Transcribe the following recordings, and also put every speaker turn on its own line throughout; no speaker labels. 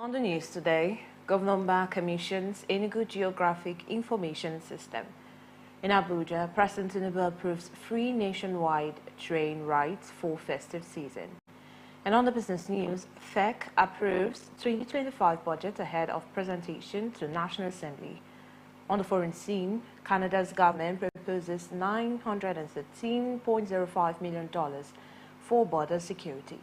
On the news today, Governor Mba commissions Enugu Geographic Information System. In Abuja, President Tinubu approves free nationwide train rides for festive season. And on the business news, FEC approves 2025 budget ahead of presentation to National Assembly. On the foreign scene, Canada's government proposes $913.05 million for border security.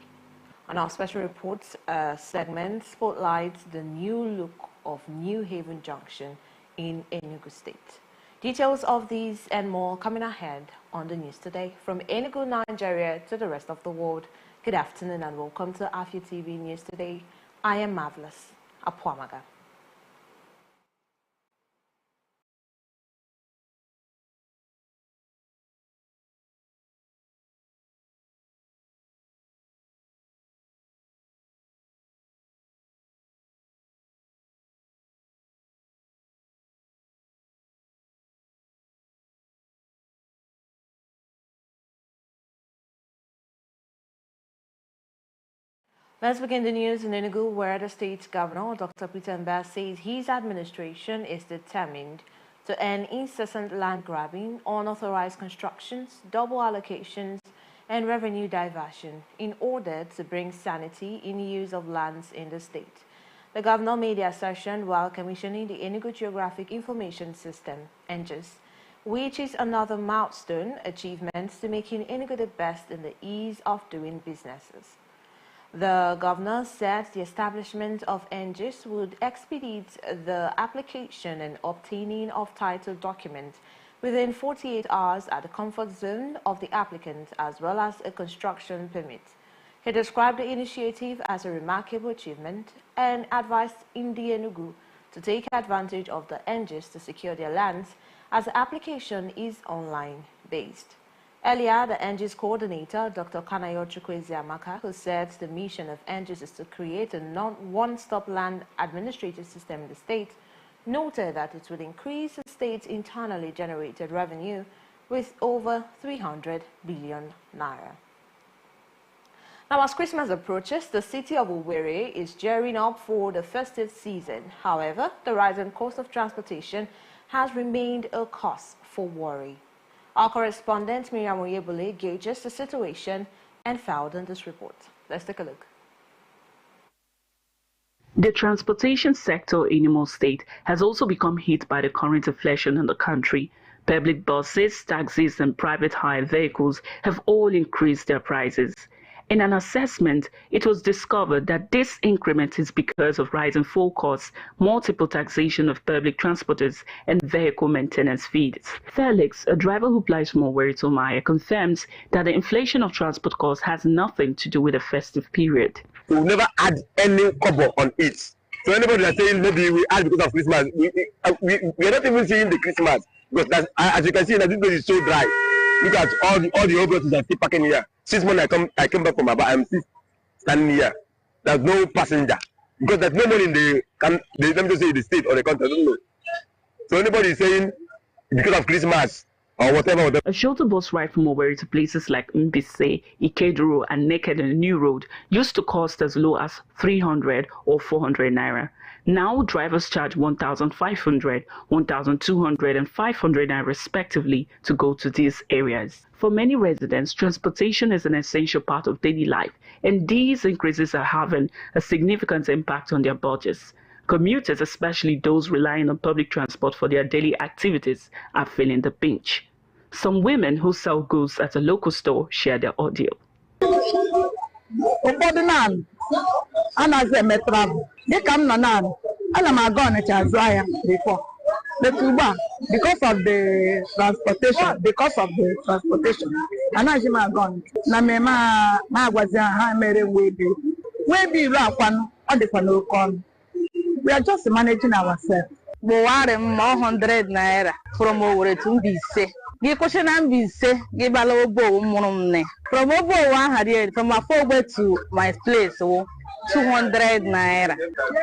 On our special reports segment spotlights the new look of New Haven Junction in Enugu State. Details of these and more coming ahead on the news today. From Enugu, Nigeria to the rest of the world, good afternoon and welcome to Afia TV News Today. I am Marvelous Apwamaga. Let's begin the news in Enugu, where the state governor, Dr. Peter Mba, says his administration is determined to end incessant land grabbing, unauthorized constructions, double allocations, and revenue diversion in order to bring sanity in use of lands in the state. The governor made the assertion while commissioning the Enugu Geographic Information System, ENGIS, which is another milestone achievement to making Enugu the best in the ease of doing businesses. The governor said the establishment of ENGIS would expedite the application and obtaining of title documents within 48 hours at the comfort zone of the applicant, as well as a construction permit. He described the initiative as a remarkable achievement and advised Indi Enugu to take advantage of the ENGIS to secure their lands, as the application is online-based. Earlier, the ENGIS coordinator, Dr. Kanayo Chukwueziamaka, who said the mission of ENGIS is to create a one-stop land administrative system in the state, noted that it would increase the state's internally generated revenue with over 300 billion naira. Now, as Christmas approaches, the city of Owerri is gearing up for the festive season. However, the rising cost of transportation has remained a cause for worry. Our correspondent Miriam Oyebole gauges the situation and filed in this report. Let's take a look.
The transportation sector in Imo State has also become hit by the current inflation in the country. Public buses, taxis, and private hire vehicles have all increased their prices. In an assessment, it was discovered that this increment is because of rising fuel costs, multiple taxation of public transporters, and vehicle maintenance fees. Felix, a driver who applies from Owerri to Maya, confirms that the inflation of transport costs has nothing to do with the festive period.
We've never add any kobo on it. So anybody that's saying maybe we add because of Christmas, we are not even seeing the Christmas, because that's, as you can see, that this place is so dry. Look at all the old buses that keep parking here. 6 months I came back from Aba, I'm still standing here. There's no passenger because there's no money in the let me just say the state or the country. I don't know. So anybody is saying because of Christmas or whatever.
A shuttle bus ride from Owerri to places like Mbise, Ikeduru, and Naked and the New Road used to cost as low as 300 or 400 naira. Now drivers charge 1,500, 1,200, and 500 naira respectively to go to these areas. For many residents, transportation is an essential part of daily life, and these increases are having a significant impact on their budgets. Commuters, especially those relying on public transport for their daily activities, are feeling the pinch. Some women who sell goods at a local store share their audio.
Because of the transportation, and I am gone. Na me ma was a mere way be one on the phone. We are just managing ourselves.
More 100 naira from over to Mbise. Give question and Mbise, give a low bow money. From over 100 from a forward to my place, 200 naira.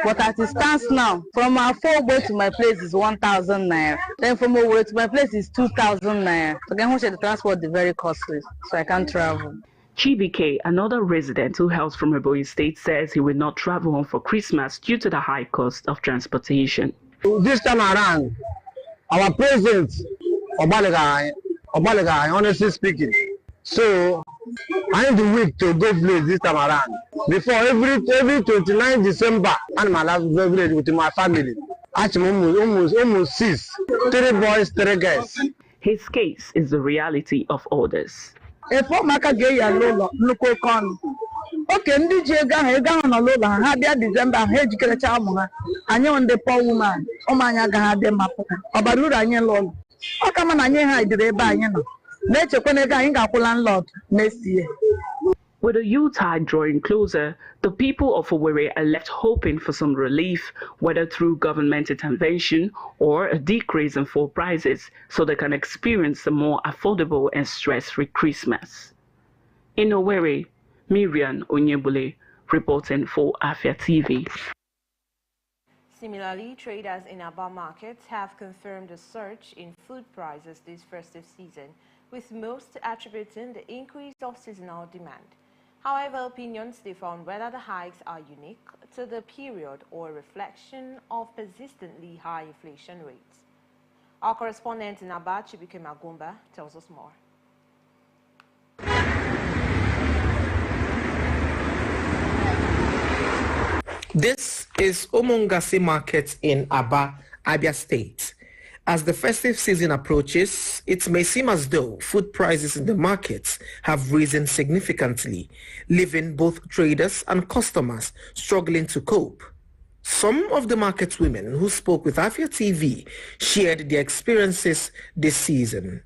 But as it stands now, from our forward to my place is 1,000 naira. Then from over to my place is 2,000 naira. So again, the transport is very costly, so I can't travel.
Chibike, another resident who hails from Ebonyi State, says he will not travel home for Christmas due to the high cost of transportation.
This time around, our president, Obalaga, honestly speaking, so I need the week to go place this time around. Before every 29 December, I'm allowed to go with my family. Actually, almost 6, 3 boys, 3 girls.
His case is the reality of others.
If Maka gay a local con. Okay, ndị ji ego ahụ nọ n'ụlọ ha bịa December ha ejikerecha ụmụ ha anyị on the poor woman ụmụ anyị agaghị adị mma pụta ọ bara uru anyị lụọ ọ kama na anyị ha idere ebe anyị nọ na-echekwa na ego anyị ga-akwụla landlord next year.
With the Yuletide drawing closer, the people of Owerri are left hoping for some relief, whether through government intervention or a decrease in fuel prices, so they can experience a more affordable and stress-free Christmas. In Owerri, Miriam Onyebule reporting for Afia TV.
Similarly, traders in Aba markets have confirmed a surge in food prices this festive season, with most attributing the increase of seasonal demand. However, opinions differ on whether the hikes are unique to the period or a reflection of persistently high inflation rates. Our correspondent in Aba, Chibike Magumba, tells us more.
This is Omongasi Market in Aba, Abia State. As the festive season approaches, it may seem as though food prices in the markets have risen significantly, leaving both traders and customers struggling to cope. Some of the market women who spoke with Afia TV shared their experiences this season.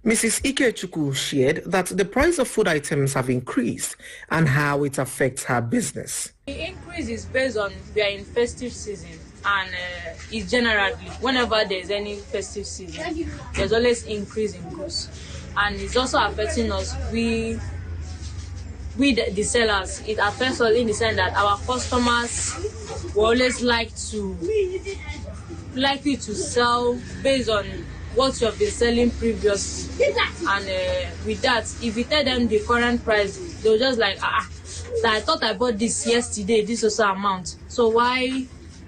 Mrs. Ikechukwu shared that the price of food items have increased and how it affects her business.
The increase is based on we are in festive season, and it's generally whenever there's any festive season, there's always increase in goods, and it's also affecting us. We the sellers, it affects us in the sense that our customers will always likely to sell based on what you have been selling previously, and with that, if you tell them the current price, they'll just like, I thought I bought this yesterday, this was the amount, so why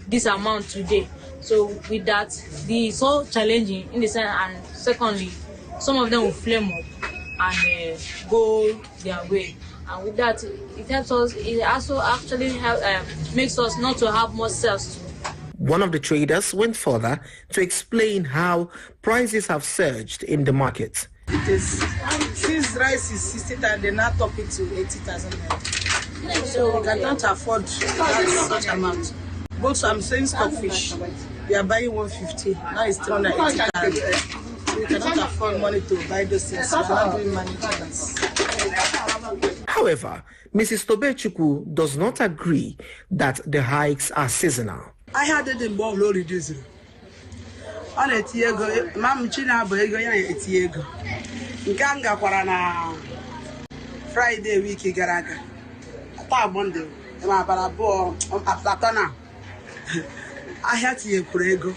this amount today? So with that, it's so challenging in the sense, and secondly, some of them will flame up and go their way, and with that, it helps us. It also actually makes us not to have more sales too.
One of the traders went further to explain how prices have surged in the market.
It is, since rice is 60,000, they now top it to 80,000. So we cannot afford that such amount. But I'm saying stockfish, we are buying 150. Now it's 380,000. We cannot afford money to buy those things. We are not doing management.
However, Mrs. Tobechukwu does not agree that the hikes are seasonal.
I had it in Bob Lori Diesel. On a Tiago, Mam China Boego, a Tiago. Ganga Quarana Friday week, Garaga. A tab Monday, my barabo, a platana. I had to Prego.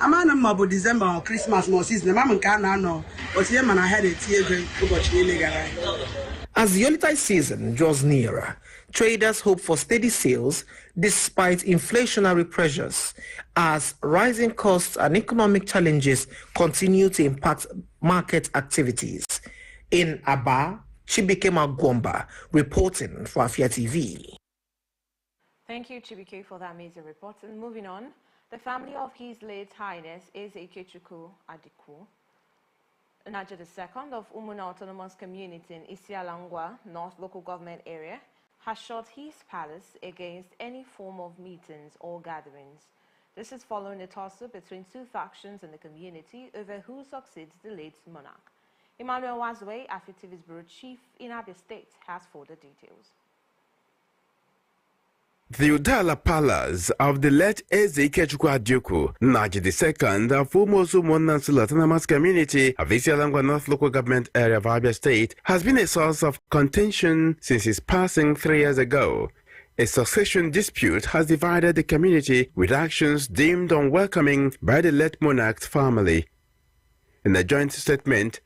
A man of Mabo December or Christmas more season, Mamma Cana no, but him and I had a Tiago to watch Garage.
As the Yuletide season draws nearer, traders hope for steady sales despite inflationary pressures as rising costs and economic challenges continue to impact market activities. In Aba, Chibike Magumba reporting for Afia TV.
Thank you, Chibike, for that amazing report. And moving on, the family of His Late Highness Ikechukwu Adiku Naja II of Umuna Autonomous Community in Isialangwa, North Local Government Area, has shut his palace against any form of meetings or gatherings. This is following a tussle between two factions in the community over who succeeds the late monarch. Emmanuel Wazwe, Afia TV's Bureau Chief in Abia State, has further details.
The Udala Palace of the late Ikechukwu Adiku, Naji II of Umuosu Monansul Autonomous Community of Isialangwa North Local Government Area of Abia State, has been a source of contention since his passing 3 years ago. A succession dispute has divided the community with actions deemed unwelcoming by the late monarch's family. In a joint statement,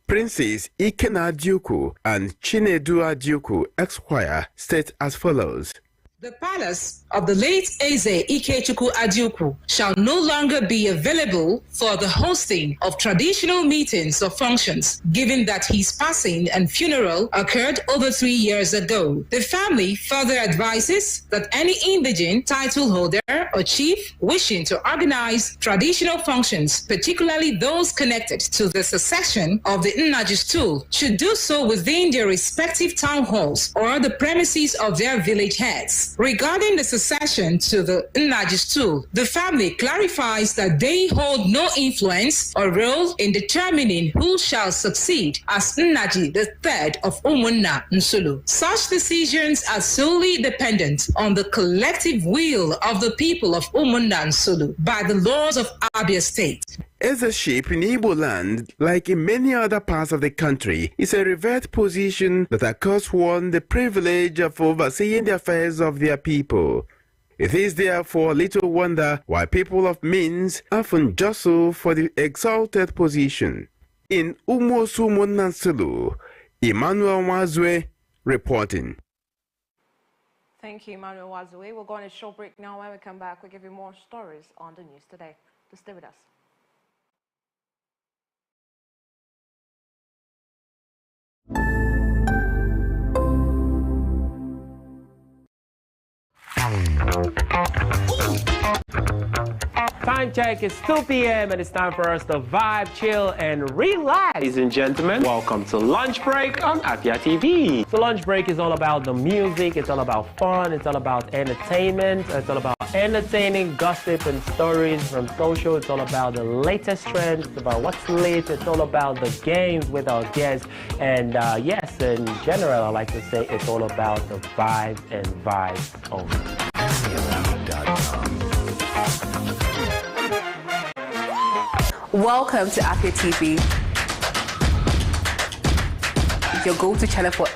Princess Ikena Adioku and Chinedu Adioku, Esquire, state as follows.
The palace of the late Eze Ikechukwu Adioku shall no longer be available for the hosting of traditional meetings or functions, given that his passing and funeral occurred over 3 years ago. The family further advises that any indigent title holder or chief wishing to organize traditional functions, particularly those connected to the succession of the Nnaji stool, should do so within their respective town halls or the premises of their village heads. Regarding the succession to the Nnaji stool, the family clarifies that they hold no influence or role in determining who shall succeed as Nnaji III of Umunna Nsulu. Such decisions are solely dependent on the collective will of the people of Umunna Nsulu by the laws of Abia State.
Ezeship in Igbo land, like in many other parts of the country, is a revered position that accords one the privilege of overseeing the affairs of their people. It is therefore little wonder why people of means often jostle for the exalted position. In Umosu Nsulu, Emmanuel Wazwe reporting.
Thank you, Emmanuel Wazwe. We'll go on a short break now. When we come back, we'll give you more stories on the news today. So stay with us.
Time check, it's 2 p.m. and it's time for us to vibe, chill, and relax. Ladies and gentlemen, welcome to Lunch Break on Afia TV. So Lunch Break is all about the music, it's all about fun, it's all about entertainment, it's all about entertaining gossip and stories from social, it's all about the latest trends, it's about what's lit, it's all about the games with our guests, and yes, in general, I like to say it's all about the vibes and vibes only.
Welcome to Afia TV, your go-to channel for